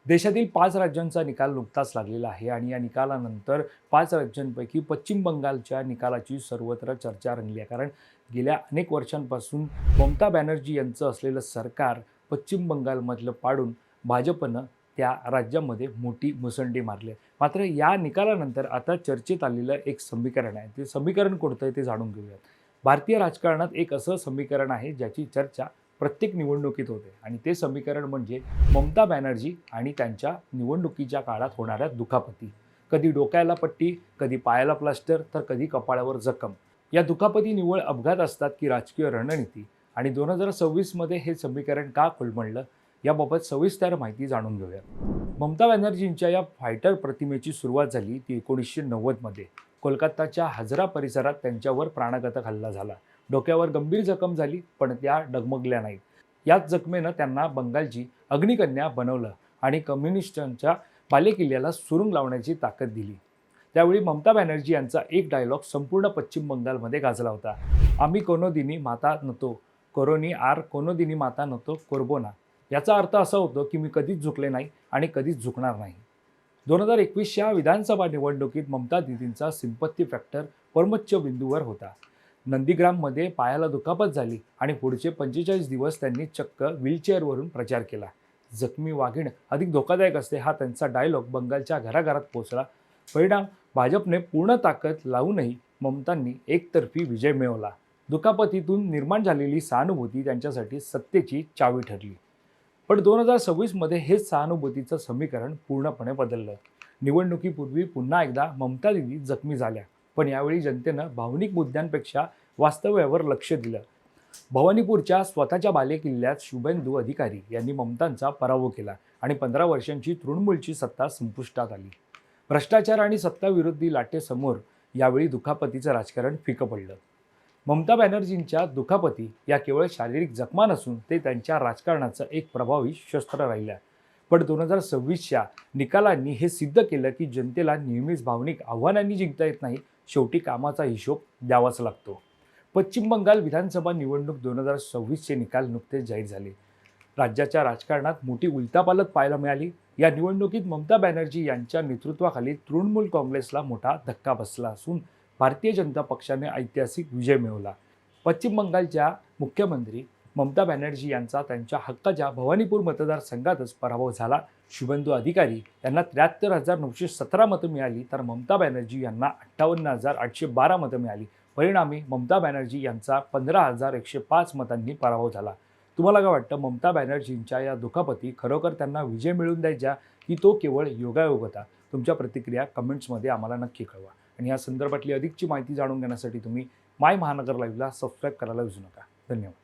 देशातील 5 राज्यांचा निकाल नुकताच लागलेला आहे आणि या निकालानंतर 5 राज्यांपैकी पश्चिम बंगालच्या निकालाची सर्वत्र चर्चा रंगली आहे. कारण गेल्या अनेक वर्षांपासून ममता बॅनर्जी यांचं असलेलं सरकार पश्चिम बंगालमधलं पाडून भाजपनं त्या राज्यामध्ये मोठी मुसंडी मारली आहे. मात्र या निकालानंतर आता चर्चेत आलेलं एक समीकरण आहे. ते समीकरण कोणतं आहे ते जाणून घेऊयात. भारतीय राजकारणात एक असं समीकरण आहे ज्याची चर्चा प्रत्येक निवडणुकीत होते आणि ते समीकरण म्हणजे ममता बॅनर्जी आणि त्यांच्या निवडणुकीच्या काळात होणाऱ्या दुखापती. कधी डोक्याला पट्टी, कधी पायाला प्लास्टर, तर कधी कपाळावर जखम. या दुखापती निव्वळ अपघात असतात की राजकीय रणनीती? आणि 2026मध्ये हे समीकरण का कोलमडलं याबाबत सविस्तर माहिती जाणून घेऊया. ममता बॅनर्जींच्या या फायटर प्रतिमेची सुरुवात झाली ती 1990मध्ये. कोलकाताच्या हजरा परिसरात त्यांच्यावर प्राणघातक हल्ला झाला. डोक्यावर गंभीर जखम झाली, पण त्या डगमगल्या नाहीत. याच जखमेनं त्यांना बंगालची अग्निकन्या बनवलं आणि कम्युनिस्टांच्या बालेकिल्ल्याला सुरुंग लावण्याची ताकद दिली. त्यावेळी ममता बॅनर्जी यांचा एक डायलॉग संपूर्ण पश्चिम बंगालमध्ये गाजला होता. आम्ही कोनोदिनी माता नतो, कोरोनी आर कोनोदिनी माता नतो कोरबोना. याचा अर्थ असा होतो की मी कधीच झुकले नाही आणि कधीच झुकणार नाही. 2021च्या विधानसभा निवडणुकीत ममता दिदींचा सिंपत्ती फॅक्टर परमोच्च बिंदूवर होता. नंदीग्राममध्ये पायाला दुखापत झाली आणि पुढचे 45 दिवस त्यांनी चक्क व्हीलचेअरवरून प्रचार केला. जखमी वाघीण अधिक धोकादायक असते हा त्यांचा डायलॉग बंगालच्या घराघरात पोहोचला. परिणाम भाजपने पूर्ण ताकद लावूनही ममतांनी एकतर्फी विजय मिळवला. दुखापतीतून निर्माण झालेली सहानुभूती त्यांच्यासाठी सत्तेची चावी ठरली. पण 2026मध्ये हेच सहानुभूतीचं समीकरण पूर्णपणे बदललं. निवडणुकीपूर्वी पुन्हा एकदा ममता दिदी जखमी झाल्या, पण यावेळी जनतेनं भावनिक मुद्द्यांपेक्षा वास्तव्यावर लक्ष दिलं. भवानीपूरच्या स्वतःच्या बालेकिल्ल्यात शुभेंदू अधिकारी यांनी ममतांचा पराभव केला आणि 15 वर्षांची तृणमूलची सत्ता संपुष्टात आली. भ्रष्टाचार आणि सत्ताविरोधी लाटेसमोर यावेळी दुखापतीचं राजकारण फिकं पडलं. ममता बॅनर्जींच्या दुखापती या केवळ शारीरिक जखमा नसून ते त्यांच्या राजकारणाचं एक प्रभावी शस्त्र राहिलं. पण 2026च्या निकालांनी हे सिद्ध केलं की जनतेला नेहमीच भावनिक आव्हानांनी जिंकता येत नाही, शेवटी कामाचा हिशोब द्यावाच लागतो. पश्चिम बंगाल विधानसभा निवडणूक 2026चे निकाल नुकतेच जाहीर झाले. राज्याच्या राजकारणात मोठी उलथापालथ पाहायला मिळाली. या निवडणुकीत ममता बॅनर्जी यांच्या नेतृत्वाखाली तृणमूल काँग्रेसला मोठा धक्का बसला असून भारतीय जनता पक्षाने ऐतिहासिक विजय मिळवला. पश्चिम बंगालच्या मुख्यमंत्री ममता बॅनर्जी यांचा त्यांच्या हक्काच्या भवानीपूर मतदारसंघातच पराभव झाला. शुभेंदू अधिकारी यांना 73,917 मतं मिळाली, तर ममता बॅनर्जी यांना 58,812 मतं मिळाली. परिणामी ममता बॅनर्जी यांचा 15,105 मतांनी पराभव झाला. तुम्हाला काय वाटतं, ममता बॅनर्जींच्या या दुखापती खरोखर त्यांना विजय मिळवून द्यायच्या की तो केवळ योगायोग होता? तुमच्या प्रतिक्रिया कमेंट्समध्ये आम्हाला नक्की कळवा. आणि या संदर्भातली अधिकची माहिती जाणून घेण्यासाठी तुम्ही माय महानगर लाईव्हला सबस्क्राईब करायला विसरू नका. धन्यवाद.